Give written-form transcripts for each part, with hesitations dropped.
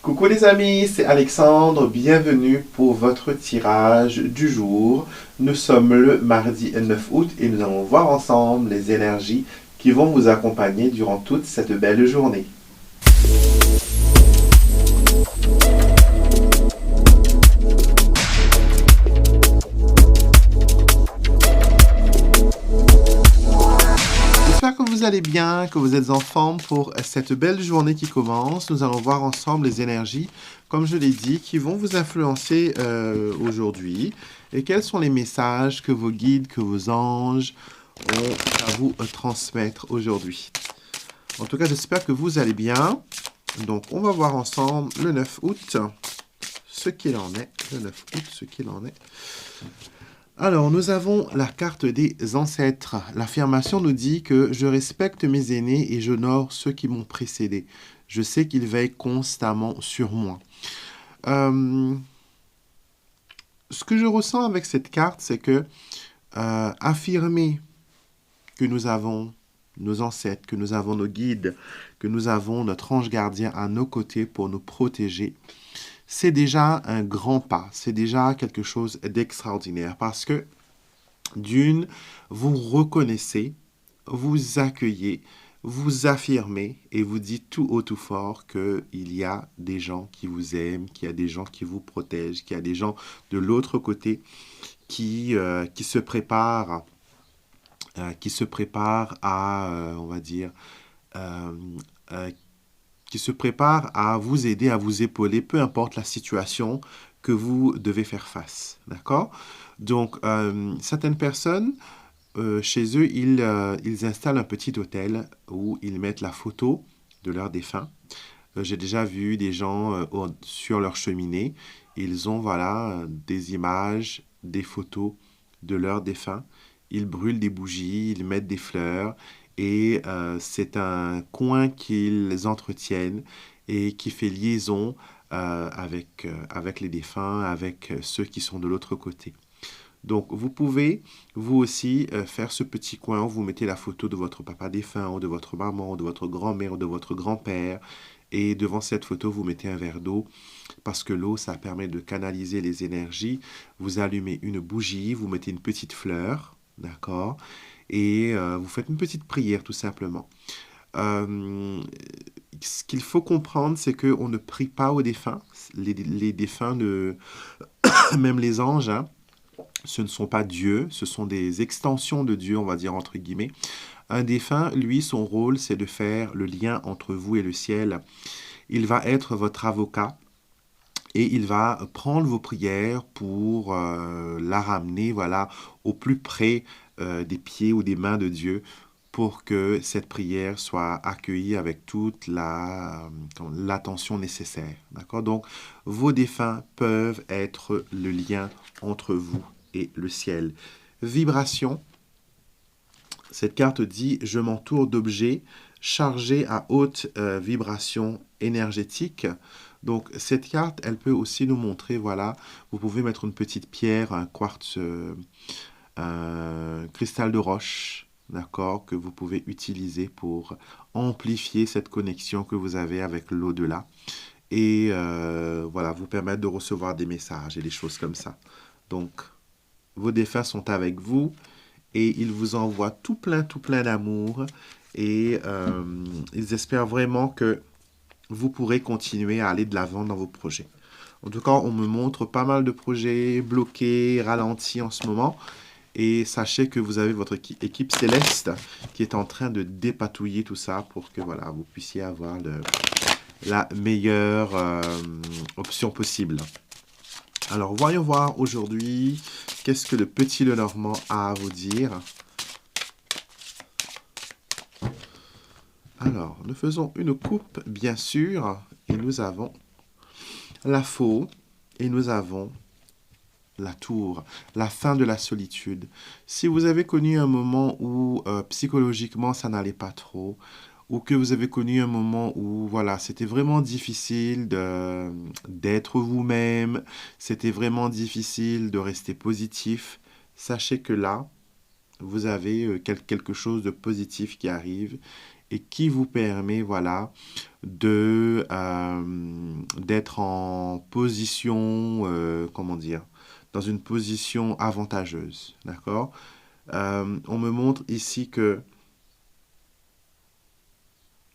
Coucou les amis, c'est Alexandre, bienvenue pour votre tirage du jour. Nous sommes le mardi 9 août et nous allons voir ensemble les énergies qui vont vous accompagner durant toute cette belle journée. J'espère que vous allez bien, que vous êtes en forme pour cette belle journée qui commence. Nous allons voir ensemble les énergies, comme je l'ai dit, qui vont vous influencer aujourd'hui. Et quels sont les messages que vos guides, que vos anges ont à vous transmettre aujourd'hui. En tout cas, j'espère que vous allez bien. Donc, on va voir ensemble le 9 août ce qu'il en est. Le 9 août, ce qu'il en est. Alors, nous avons la carte des ancêtres. L'affirmation nous dit que je respecte mes aînés et j'honore ceux qui m'ont précédé. Je sais qu'ils veillent constamment sur moi. Ce que je ressens avec cette carte, c'est que affirmer que nous avons nos ancêtres, que nous avons nos guides, que nous avons notre ange gardien à nos côtés pour nous protéger, c'est déjà un grand pas, c'est déjà quelque chose d'extraordinaire parce que d'une, vous reconnaissez, vous accueillez, vous affirmez et vous dites tout haut, tout fort qu'il y a des gens qui vous aiment, qu'il y a des gens qui vous protègent, qu'il y a des gens de l'autre côté qui se préparent à, on va dire, euh, euh, qui se prépare à vous aider, à vous épauler, peu importe la situation que vous devez faire face. D'accord? Donc, certaines personnes, chez eux, ils installent un petit hôtel où ils mettent la photo de leurs défunts. J'ai déjà vu des gens sur leur cheminée. Ils ont, voilà, des images, des photos de leurs défunts. Ils brûlent des bougies, ils mettent des fleurs. Et c'est un coin qu'ils entretiennent et qui fait liaison avec les défunts, avec ceux qui sont de l'autre côté. Donc, vous pouvez, vous aussi, faire ce petit coin où vous mettez la photo de votre papa défunt, ou de votre maman, ou de votre grand-mère, ou de votre grand-père. Et devant cette photo, vous mettez un verre d'eau, parce que l'eau, ça permet de canaliser les énergies. Vous allumez une bougie, vous mettez une petite fleur, d'accord? Et vous faites une petite prière, tout simplement. Euh, Ce qu'il faut comprendre, c'est qu'on ne prie pas aux défunts. Les défunts, même les anges, hein, ce ne sont pas Dieu, ce sont des extensions de Dieu, on va dire entre guillemets. Un défunt, lui, son rôle, c'est de faire le lien entre vous et le ciel. Il va être votre avocat et il va prendre vos prières pour la ramener, voilà, au plus près des pieds ou des mains de Dieu pour que cette prière soit accueillie avec toute l'attention nécessaire. D'accord? Donc, vos défunts peuvent être le lien entre vous et le ciel. Vibration. Cette carte dit « Je m'entoure d'objets chargés à haute vibration énergétique ». Donc, cette carte, elle peut aussi nous montrer, voilà, vous pouvez mettre une petite pierre, un quartz, un cristal de roche, d'accord, que vous pouvez utiliser pour amplifier cette connexion que vous avez avec l'au-delà et voilà, vous permettre de recevoir des messages et des choses comme ça. Donc, vos défunts sont avec vous et ils vous envoient tout plein d'amour et ils espèrent vraiment que vous pourrez continuer à aller de l'avant dans vos projets. En tout cas, on me montre pas mal de projets bloqués, ralentis en ce moment. Et sachez que vous avez votre équipe céleste qui est en train de dépatouiller tout ça pour que voilà, vous puissiez avoir la meilleure option possible. Alors, voyons voir aujourd'hui qu'est-ce que le petit Lenormand a à vous dire. Alors, nous faisons une coupe, bien sûr, et nous avons la faux, et nous avons la tour, la fin de la solitude. Si vous avez connu un moment où psychologiquement ça n'allait pas trop, ou que vous avez connu un moment où voilà, c'était vraiment difficile d'être vous-même, c'était vraiment difficile de rester positif, sachez que là, vous avez quelque chose de positif qui arrive et qui vous permet, voilà, d'être d'être en position, comment dire, dans une position avantageuse, d'accord? On me montre ici que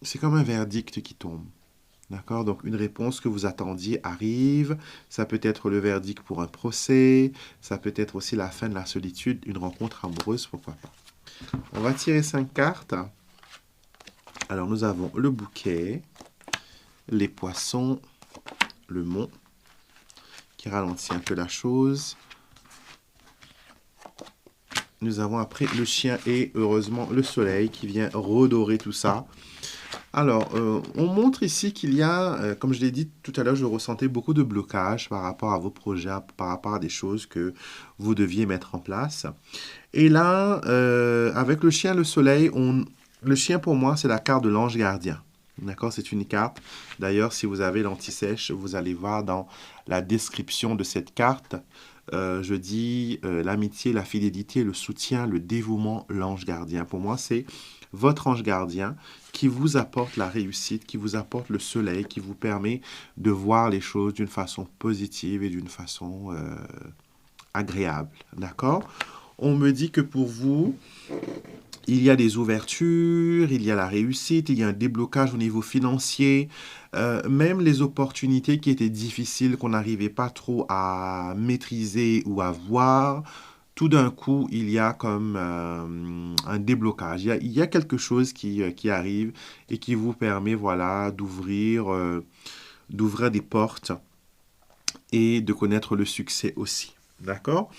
c'est comme un verdict qui tombe. D'accord? Donc, une réponse que vous attendiez arrive. Ça peut être le verdict pour un procès. Ça peut être aussi la fin de la solitude, une rencontre amoureuse, pourquoi pas. On va tirer 5 cartes. Alors, nous avons le bouquet, les poissons, le mont, qui ralentit un peu la chose. Nous avons après le chien et heureusement le soleil qui vient redorer tout ça. Alors, on montre ici qu'il y a, comme je l'ai dit tout à l'heure, je ressentais beaucoup de blocages par rapport à vos projets, par rapport à des choses que vous deviez mettre en place. Et là, avec le chien, le soleil, le chien pour moi, c'est la carte de l'ange gardien. D'accord? C'est une carte. D'ailleurs, si vous avez l'anti-sèche, vous allez voir dans la description de cette carte, je dis l'amitié, la fidélité, le soutien, le dévouement, l'ange gardien. Pour moi, c'est votre ange gardien qui vous apporte la réussite, qui vous apporte le soleil, qui vous permet de voir les choses d'une façon positive et d'une façon agréable. D'accord? On me dit que pour vous, il y a des ouvertures, il y a la réussite, il y a un déblocage au niveau financier, même les opportunités qui étaient difficiles, qu'on n'arrivait pas trop à maîtriser ou à voir, tout d'un coup, il y a comme un déblocage. Il y a quelque chose qui arrive et qui vous permet, voilà, d'ouvrir des portes et de connaître le succès aussi. D'accord?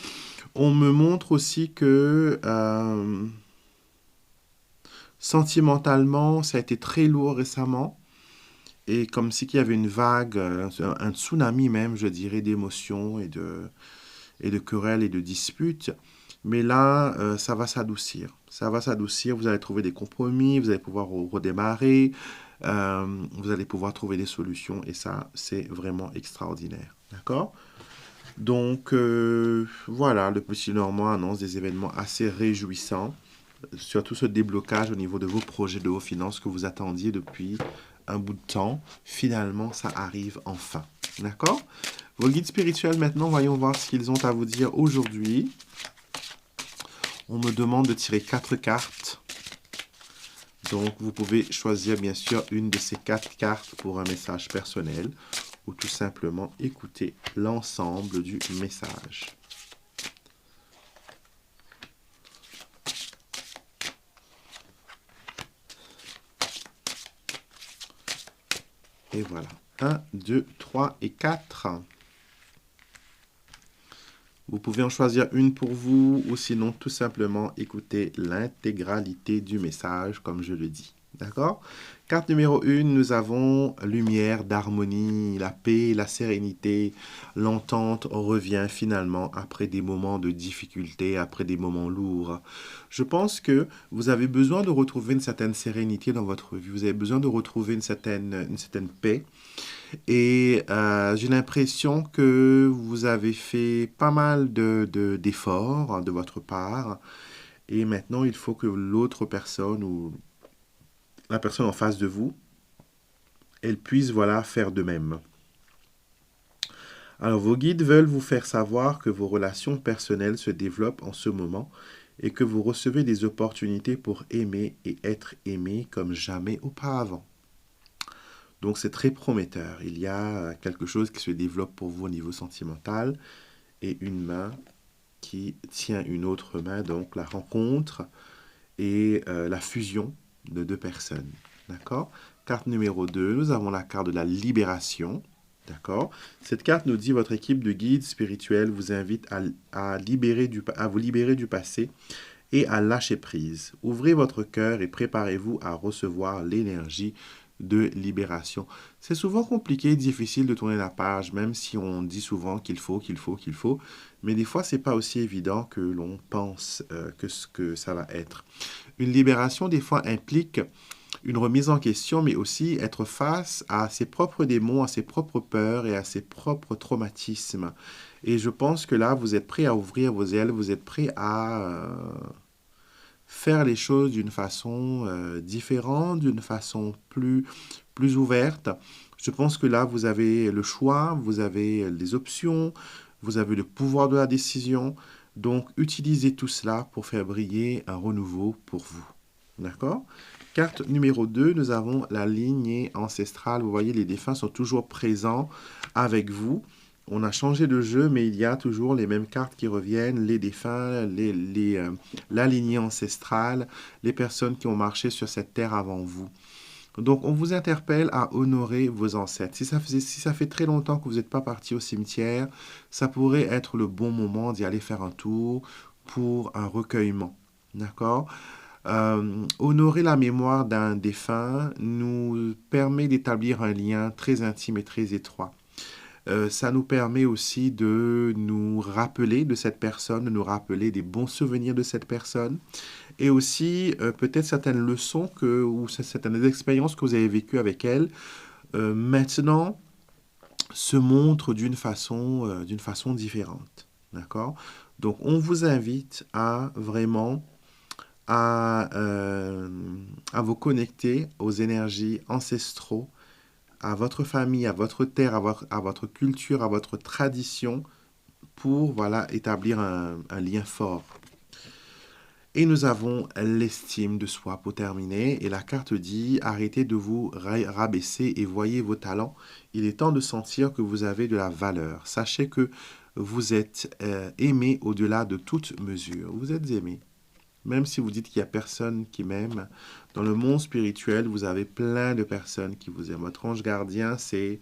On me montre aussi que sentimentalement, ça a été très lourd récemment. Et comme si qu'il y avait une vague, un tsunami même, je dirais, d'émotions et de querelles et de disputes. Mais là, ça va s'adoucir. Ça va s'adoucir, vous allez trouver des compromis, vous allez pouvoir redémarrer, vous allez pouvoir trouver des solutions. Et ça, c'est vraiment extraordinaire. D'accord? Donc, voilà, le petit Normand annonce des événements assez réjouissants. Surtout ce déblocage au niveau de vos projets, de vos finances que vous attendiez depuis un bout de temps. Finalement, ça arrive enfin. D'accord? Vos guides spirituels, maintenant, voyons voir ce qu'ils ont à vous dire aujourd'hui. On me demande de tirer 4 cartes. Donc, vous pouvez choisir, bien sûr, une de ces 4 cartes pour un message personnel ou tout simplement écouter l'ensemble du message. Et voilà. 1, 2, 3 et 4. Vous pouvez en choisir une pour vous ou sinon tout simplement écouter l'intégralité du message comme je le dis. D'accord? Carte numéro 1, nous avons lumière, d'harmonie, la paix, la sérénité. L'entente revient finalement après des moments de difficulté, après des moments lourds. Je pense que vous avez besoin de retrouver une certaine sérénité dans votre vie. Vous avez besoin de retrouver une certaine paix. Et j'ai l'impression que vous avez fait pas mal d'efforts de votre part. Et maintenant, il faut que l'autre personne ou la personne en face de vous, elle puisse, voilà, faire de même. Alors, vos guides veulent vous faire savoir que vos relations personnelles se développent en ce moment et que vous recevez des opportunités pour aimer et être aimé comme jamais auparavant. Donc, c'est très prometteur. Il y a quelque chose qui se développe pour vous au niveau sentimental et une main qui tient une autre main, donc la rencontre et la fusion de deux personnes. D'accord? Carte numéro 2, nous avons la carte de la libération. D'accord? Cette carte nous dit votre équipe de guides spirituels vous invite à vous libérer du passé et à lâcher prise. Ouvrez votre cœur et préparez-vous à recevoir l'énergie de libération. C'est souvent compliqué, difficile de tourner la page, même si on dit souvent qu'il faut. Mais des fois, c'est pas aussi évident que l'on pense que ce que ça va être. Une libération, des fois, implique une remise en question, mais aussi être face à ses propres démons, à ses propres peurs et à ses propres traumatismes. Et je pense que là, vous êtes prêt à ouvrir vos ailes, vous êtes prêt à faire les choses d'une façon différente, d'une façon plus ouverte. Je pense que là, vous avez le choix, vous avez les options, vous avez le pouvoir de la décision. Donc, utilisez tout cela pour faire briller un renouveau pour vous. D'accord? Carte numéro 2, nous avons la lignée ancestrale. Vous voyez, les défunts sont toujours présents avec vous. On a changé de jeu, mais il y a toujours les mêmes cartes qui reviennent, les défunts, la lignée ancestrale, les personnes qui ont marché sur cette terre avant vous. Donc, on vous interpelle à honorer vos ancêtres. Si ça fait très longtemps que vous n'êtes pas parti au cimetière, ça pourrait être le bon moment d'y aller faire un tour pour un recueillement. D'accord? Honorer la mémoire d'un défunt nous permet d'établir un lien très intime et très étroit. Ça nous permet aussi de nous rappeler de cette personne, de nous rappeler des bons souvenirs de cette personne et aussi peut-être certaines leçons ou certaines expériences que vous avez vécues avec elle maintenant se montrent d'une façon différente. D'accord? Donc on vous invite à vraiment à vous connecter aux énergies ancestraux, à votre famille, à votre terre, à votre culture, à votre tradition, pour voilà, établir un lien fort. Et nous avons l'estime de soi pour terminer. Et la carte dit, arrêtez de vous rabaisser et voyez vos talents. Il est temps de sentir que vous avez de la valeur. Sachez que vous êtes aimé au-delà de toute mesure. Vous êtes aimé. Même si vous dites qu'il n'y a personne qui m'aime, dans le monde spirituel, vous avez plein de personnes qui vous aiment. Votre ange gardien, c'est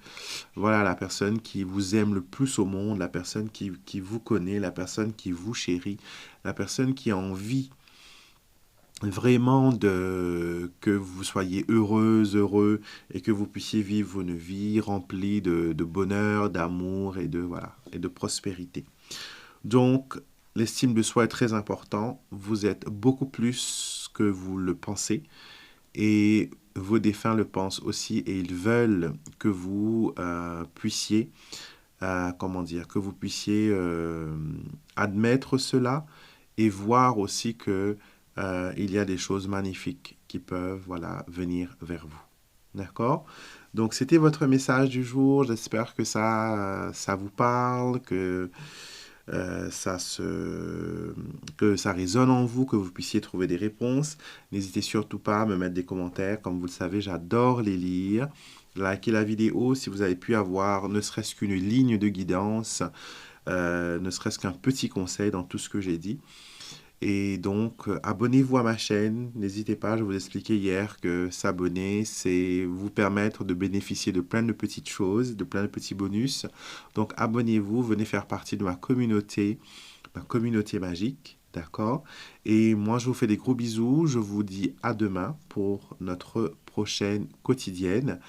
voilà, la personne qui vous aime le plus au monde, la personne qui vous connaît, la personne qui vous chérit, la personne qui a envie vraiment que vous soyez heureuse, heureux et que vous puissiez vivre une vie remplie de bonheur, d'amour voilà, et de prospérité. Donc, l'estime de soi est très important. Vous êtes beaucoup plus que vous le pensez et vos défunts le pensent aussi et ils veulent que vous puissiez, comment dire, que vous puissiez admettre cela et voir aussi que il y a des choses magnifiques qui peuvent voilà, venir vers vous. D'accord? Donc, c'était votre message du jour. J'espère que ça vous parle, euh, ça que ça résonne en vous, que vous puissiez trouver des réponses. N'hésitez surtout pas à me mettre des commentaires. Comme vous le savez, j'adore les lire. Likez la vidéo si vous avez pu avoir ne serait-ce qu'une ligne de guidance, ne serait-ce qu'un petit conseil dans tout ce que j'ai dit. Et donc, abonnez-vous à ma chaîne. N'hésitez pas, je vous expliquais hier que s'abonner, c'est vous permettre de bénéficier de plein de petites choses, de plein de petits bonus. Donc, abonnez-vous, venez faire partie de ma communauté magique, d'accord? Et moi, je vous fais des gros bisous. Je vous dis à demain pour notre prochaine quotidienne.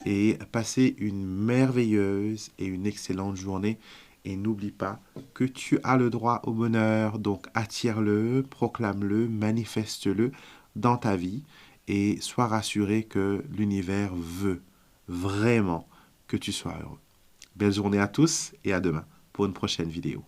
Et passez une merveilleuse et une excellente journée. Et n'oublie pas que tu as le droit au bonheur, donc attire-le, proclame-le, manifeste-le dans ta vie et sois rassuré que l'univers veut vraiment que tu sois heureux. Belle journée à tous et à demain pour une prochaine vidéo.